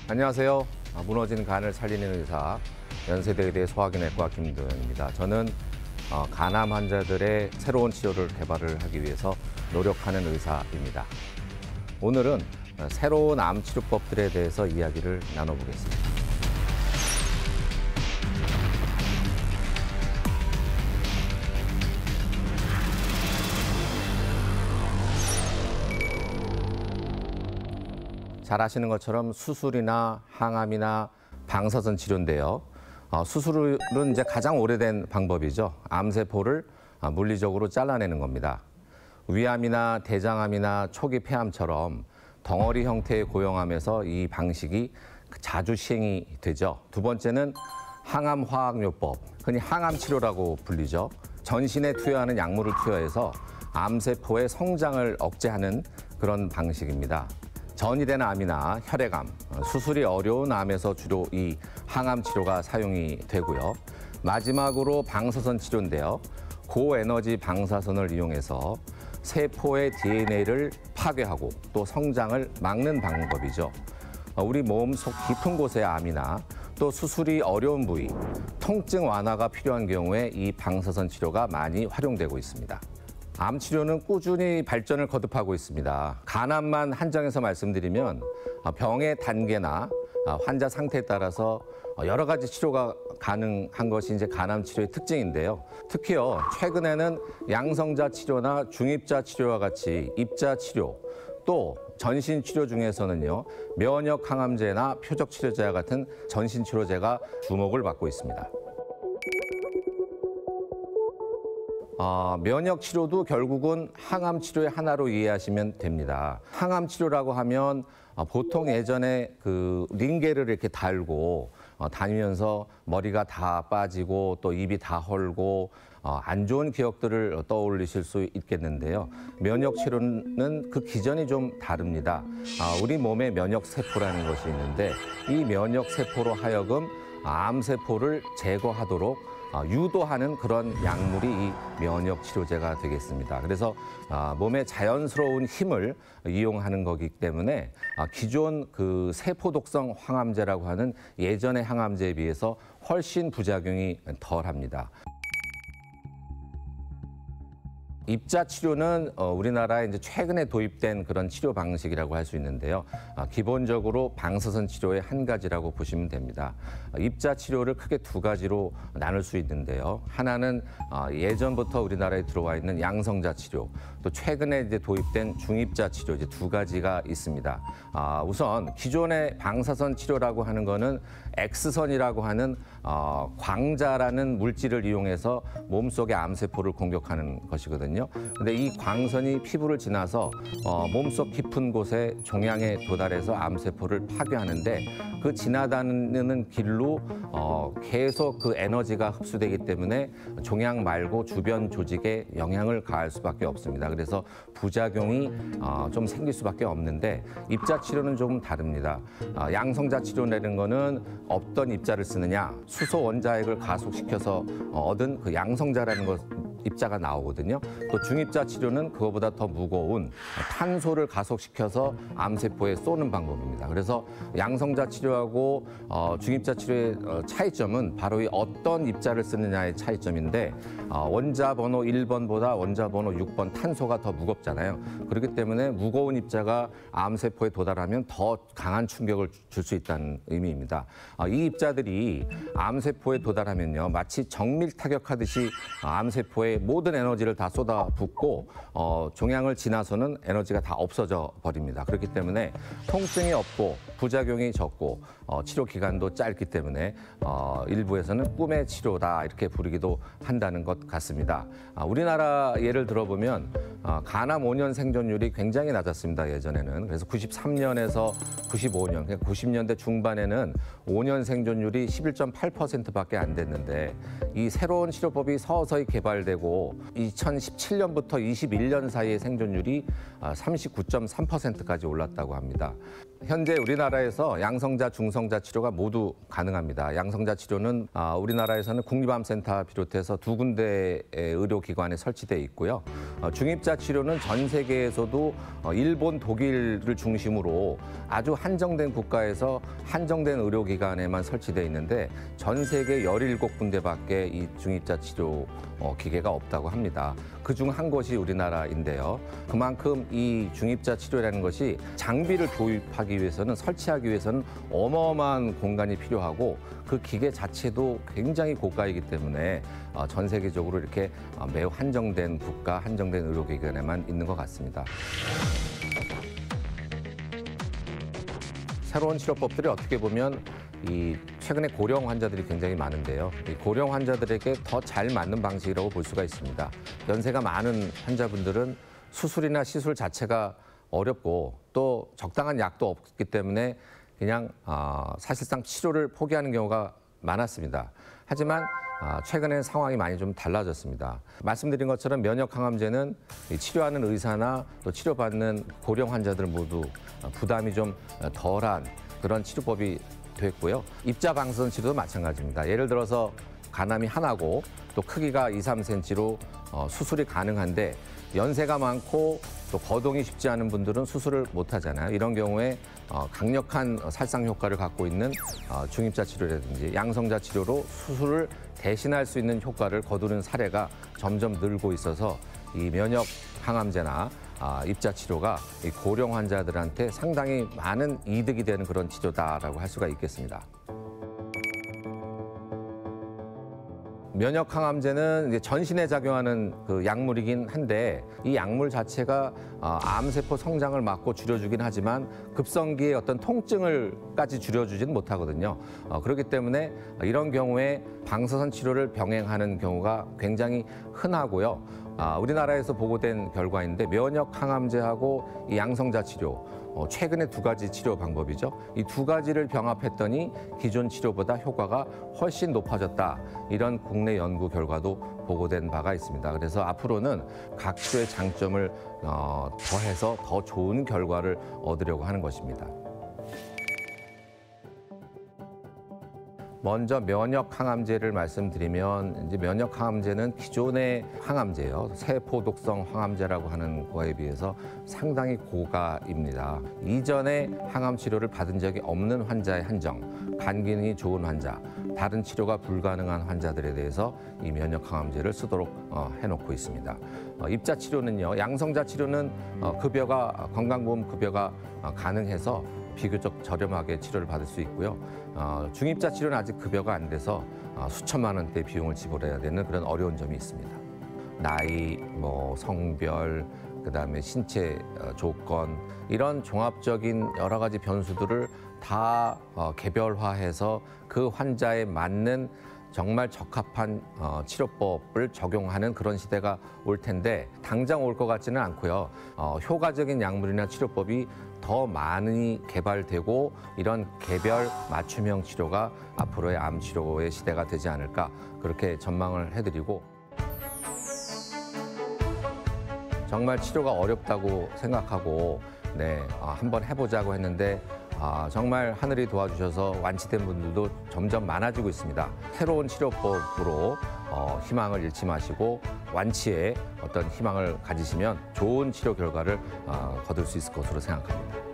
안녕하세요. 무너진 간을 살리는 의사, 연세대의대 소화기내과 김도현입니다. 저는 간암 환자들의 새로운 치료를 개발을 하기 위해서 노력하는 의사입니다. 오늘은 새로운 암 치료법들에 대해서 이야기를 나눠보겠습니다. 잘 아시는 것처럼 수술이나 항암이나 방사선 치료인데요. 수술은 이제 가장 오래된 방법이죠. 암세포를 물리적으로 잘라내는 겁니다. 위암이나 대장암이나 초기 폐암처럼 덩어리 형태의 고형암에서 이 방식이 자주 시행이 되죠. 두 번째는 항암화학요법, 흔히 항암치료라고 불리죠. 전신에 투여하는 약물을 투여해서 암세포의 성장을 억제하는 그런 방식입니다. 전이된 암이나 혈액암, 수술이 어려운 암에서 주로 이 항암 치료가 사용이 되고요. 마지막으로 방사선 치료인데요. 고에너지 방사선을 이용해서 세포의 DNA를 파괴하고 또 성장을 막는 방법이죠. 우리 몸속 깊은 곳의 암이나 또 수술이 어려운 부위, 통증 완화가 필요한 경우에 이 방사선 치료가 많이 활용되고 있습니다. 암 치료는 꾸준히 발전을 거듭하고 있습니다. 간암만 한정해서 말씀드리면 병의 단계나 환자 상태에 따라서 여러 가지 치료가 가능한 것이 이제 간암 치료의 특징인데요. 특히요, 최근에는 양성자 치료나 중입자 치료와 같이 입자 치료, 또 전신 치료 중에서는요, 면역 항암제나 표적 치료제와 같은 전신 치료제가 주목을 받고 있습니다. 면역 치료도 결국은 항암 치료의 하나로 이해하시면 됩니다. 항암 치료라고 하면 보통 예전에 그 링겔을 이렇게 달고 다니면서 머리가 다 빠지고 또 입이 다 헐고 안 좋은 기억들을 떠올리실 수 있겠는데요. 면역 치료는 그 기전이 좀 다릅니다. 우리 몸에 면역 세포라는 것이 있는데 이 면역 세포로 하여금 암세포를 제거하도록 유도하는 그런 약물이 이 면역 치료제가 되겠습니다. 그래서 몸의 자연스러운 힘을 이용하는 거기 때문에 기존 그 세포독성 항암제라고 하는 예전의 항암제에 비해서 훨씬 부작용이 덜합니다. 입자 치료는 우리나라에 이제 최근에 도입된 그런 치료 방식이라고 할 수 있는데요. 기본적으로 방사선 치료의 한 가지라고 보시면 됩니다. 입자 치료를 크게 두 가지로 나눌 수 있는데요. 하나는 예전부터 우리나라에 들어와 있는 양성자 치료, 또 최근에 이제 도입된 중입자 치료, 이제 두 가지가 있습니다. 우선 기존의 방사선 치료라고 하는 거는 X선이라고 하는 광자라는 물질을 이용해서 몸속의 암세포를 공격하는 것이거든요. 근데 이 광선이 피부를 지나서 몸속 깊은 곳에 종양에 도달해서 암세포를 파괴하는데 그 지나다니는 길로 계속 그 에너지가 흡수되기 때문에 종양 말고 주변 조직에 영향을 가할 수밖에 없습니다. 그래서 부작용이 좀 생길 수밖에 없는데 입자 치료는 조금 다릅니다. 양성자 치료라는 거는 없던 입자를 쓰느냐, 수소 원자핵을 가속시켜서 얻은 그 양성자라는 것 입자가 나오거든요. 또 중입자 치료는 그거보다 더 무거운 탄소를 가속시켜서 암세포에 쏘는 방법입니다. 그래서 양성자 치료하고 중입자 치료의 차이점은 바로 이 어떤 입자를 쓰느냐의 차이점인데 원자 번호 1번보다 원자 번호 6번 탄소가 더 무겁잖아요. 그렇기 때문에 무거운 입자가 암세포에 도달하면 더 강한 충격을 줄 수 있다는 의미입니다. 이 입자들이 암세포에 도달하면요, 마치 정밀 타격하듯이 암세포에 모든 에너지를 다 쏟아붓고 종양을 지나서는 에너지가 다 없어져 버립니다. 그렇기 때문에 통증이 없고 부작용이 적고 치료 기간도 짧기 때문에 일부에서는 꿈의 치료다 이렇게 부르기도 한다는 것 같습니다. 우리나라 예를 들어보면 간암 5년 생존율이 굉장히 낮았습니다. 예전에는. 그래서 93년에서 95년, 90년대 중반에는 5년 생존율이 11.8%밖에 안 됐는데 이 새로운 치료법이 서서히 개발되고 2017년부터 21년 사이의 생존율이 39.3%까지 올랐다고 합니다. 현재 우리나라에서 양성자, 중성자 치료가 모두 가능합니다. 양성자 치료는 우리나라에서는 국립암센터 비롯해서 2군데의 의료기관에 설치되어 있고요. 중입자 치료는 전 세계에서도 일본, 독일을 중심으로 아주 한정된 국가에서 한정된 의료기관에만 설치되어 있는데 전 세계 17군데밖에 이 중입자 치료 기계가 없다고 합니다. 그중 한 곳이 우리나라인데요. 그만큼 이 중입자 치료라는 것이 장비를 도입하기 위해서는 설치하기 위해서는 어마어마한 공간이 필요하고 그 기계 자체도 굉장히 고가이기 때문에 전 세계적으로 이렇게 매우 한정된 국가, 한정된 의료기관에만 있는 것 같습니다. 새로운 치료법들이 어떻게 보면 최근에 고령 환자들이 굉장히 많은데요. 이 고령 환자들에게 더 잘 맞는 방식이라고 볼 수가 있습니다. 연세가 많은 환자분들은 수술이나 시술 자체가 어렵고 또 적당한 약도 없기 때문에 그냥 사실상 치료를 포기하는 경우가 많았습니다. 하지만 최근에는 상황이 많이 좀 달라졌습니다. 말씀드린 것처럼 면역항암제는 치료하는 의사나 또 치료받는 고령 환자들 모두 부담이 좀 덜한 그런 치료법이 됐고요. 입자 방사선 치료도 마찬가지입니다. 예를 들어서 간암이 하나고 또 크기가 2, 3cm로 수술이 가능한데 연세가 많고 또 거동이 쉽지 않은 분들은 수술을 못 하잖아요. 이런 경우에 강력한 살상 효과를 갖고 있는 중입자 치료라든지 양성자 치료로 수술을 대신할 수 있는 효과를 거두는 사례가 점점 늘고 있어서 이 면역 항암제나 입자 치료가 이 고령 환자들한테 상당히 많은 이득이 되는 그런 치료다라고 할 수가 있겠습니다. 면역 항암제는 이제 전신에 작용하는 그 약물이긴 한데 이 약물 자체가 암세포 성장을 막고 줄여주긴 하지만 급성기의 어떤 통증을까지 줄여주지는 못하거든요. 그렇기 때문에 이런 경우에 방사선 치료를 병행하는 경우가 굉장히 흔하고요. 우리나라에서 보고된 결과인데 면역 항암제하고 이 양성자 치료 최근에 2가지 치료 방법이죠. 이 2가지를 병합했더니 기존 치료보다 효과가 훨씬 높아졌다. 이런 국내 연구 결과도 보고된 바가 있습니다. 그래서 앞으로는 각 치료의 장점을 더해서 더 좋은 결과를 얻으려고 하는 것입니다. 먼저 면역 항암제를 말씀드리면 이제 면역 항암제는 기존의 항암제요. 세포 독성 항암제라고 하는 거에 비해서 상당히 고가입니다. 이전에 항암 치료를 받은 적이 없는 환자의 한정, 간 기능이 좋은 환자, 다른 치료가 불가능한 환자들에 대해서 이 면역 항암제를 쓰도록 해놓고 있습니다. 입자 치료는요. 양성자 치료는 급여가 건강보험 급여가 가능해서 비교적 저렴하게 치료를 받을 수 있고요. 중입자 치료는 아직 급여가 안 돼서 수천만 원대 비용을 지불해야 되는 그런 어려운 점이 있습니다. 나이, 성별, 그다음에 신체 조건 이런 종합적인 여러 가지 변수들을 다 개별화해서 그 환자에 맞는 정말 적합한 치료법을 적용하는 그런 시대가 올 텐데 당장 올 것 같지는 않고요. 효과적인 약물이나 치료법이 더 많이 개발되고 이런 개별 맞춤형 치료가 앞으로의 암 치료의 시대가 되지 않을까 그렇게 전망을 해드리고 정말 치료가 어렵다고 생각하고 한번 해보자고 했는데 정말 하늘이 도와주셔서 완치된 분들도 점점 많아지고 있습니다. 새로운 치료법으로 희망을 잃지 마시고 완치에 어떤 희망을 가지시면 좋은 치료 결과를 거둘 수 있을 것으로 생각합니다.